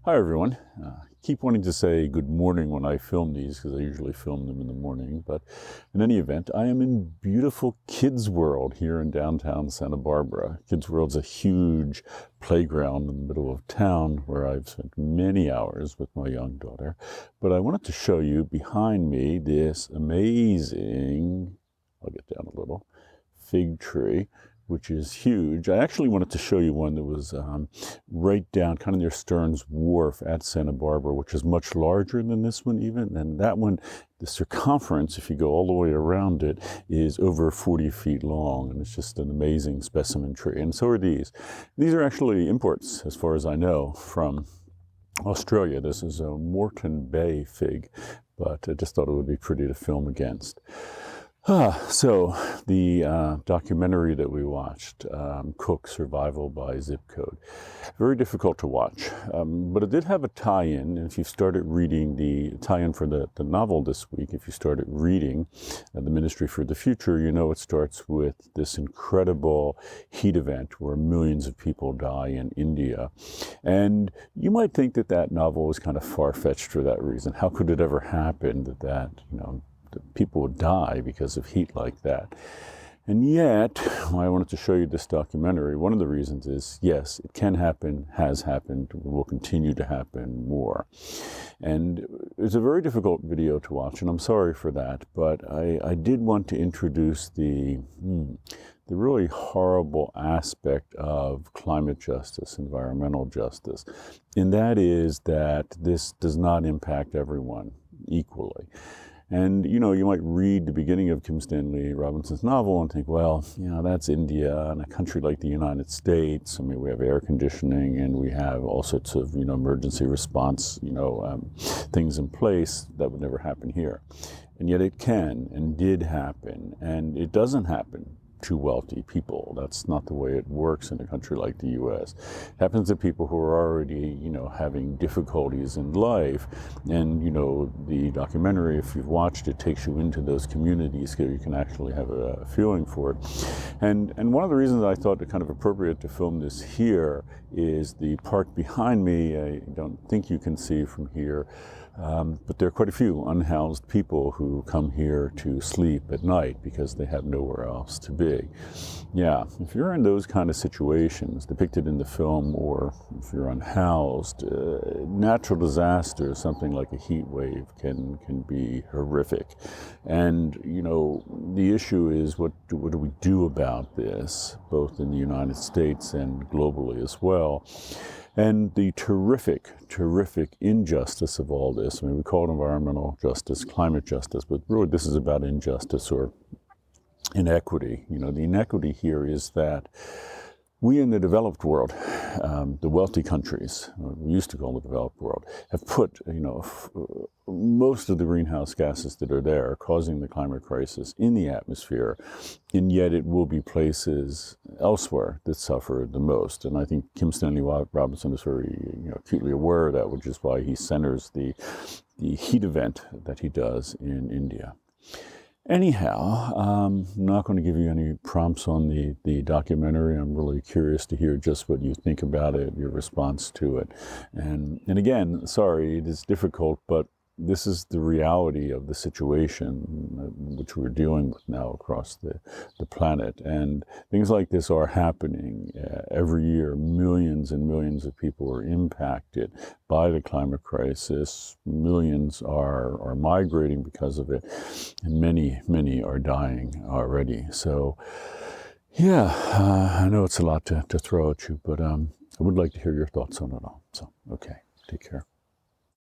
Hi everyone. Keep wanting to say good morning when I film these because I usually film them in the morning, but in any event, I am in beautiful Kids World here in downtown Santa Barbara. Kids World's a huge playground in the middle of town where I've spent many hours with my young daughter. But I wanted to show you behind me this amazing, I'll get down a little, fig tree, which is huge. I actually wanted to show you one that was right down kind of near Stearns Wharf at Santa Barbara, which is much larger than this one even. And that one, the circumference, if you go all the way around it, is over 40 feet long. And it's just an amazing specimen tree. And so are these. These are actually imports, as far as I know, from Australia. This is a Moreton Bay fig, but I just thought it would be pretty to film against. So the documentary that we watched, Cook Survival by Zip Code, very difficult to watch, but it did have a tie-in. And if you started reading the tie-in for the novel this week, if you started reading The Ministry for the Future, you know it starts with this incredible heat event where millions of people die in India. And you might think that that novel was kind of far-fetched for that reason. How could it ever happen that people would die because of heat like that? And yet, I wanted to show you this documentary. One of the reasons is, yes, it can happen, has happened, will continue to happen more. And it's a very difficult video to watch, and I'm sorry for that, but I did want to introduce the really horrible aspect of climate justice, environmental justice, and that is that this does not impact everyone equally. And, you might read the beginning of Kim Stanley Robinson's novel and think, well, that's India and a country like the United States. I mean, we have air conditioning and we have all sorts of, emergency response, things in place that would never happen here. And yet it can and did happen. And it doesn't happen to wealthy people. That's not the way it works in a country like the U.S. It happens to people who are already, having difficulties in life. And, the documentary, if you've watched it, takes you into those communities so you can actually have a feeling for it. And one of the reasons I thought it kind of appropriate to film this here is the park behind me. I don't think you can see from here, but there are quite a few unhoused people who come here to sleep at night because they have nowhere else to be. Yeah, if you're in those kind of situations depicted in the film, or if you're unhoused, natural disasters, something like a heat wave, can be horrific. And, the issue is what do we do about this, both in the United States and globally as well? And the terrific injustice of all this. I mean, we call it environmental justice, climate justice, but really this is about injustice or inequity. The inequity here is that we in the developed world, the wealthy countries, we used to call the developed world, have put, most of the greenhouse gases that are there causing the climate crisis in the atmosphere, and yet it will be places elsewhere that suffer the most. And I think Kim Stanley Robinson is very acutely aware of that, which is why he centers the heat event that he does in India. Anyhow, I'm not going to give you any prompts on the documentary. I'm really curious to hear just what you think about it, your response to it. And again, sorry, it is difficult, but this is the reality of the situation which we're dealing with now across the planet. And things like this are happening every year. Millions and millions of people are impacted by the climate crisis. Millions are migrating because of it. And many are dying already. So, yeah, I know it's a lot to throw at you, but I would like to hear your thoughts on it all. So, okay, take care.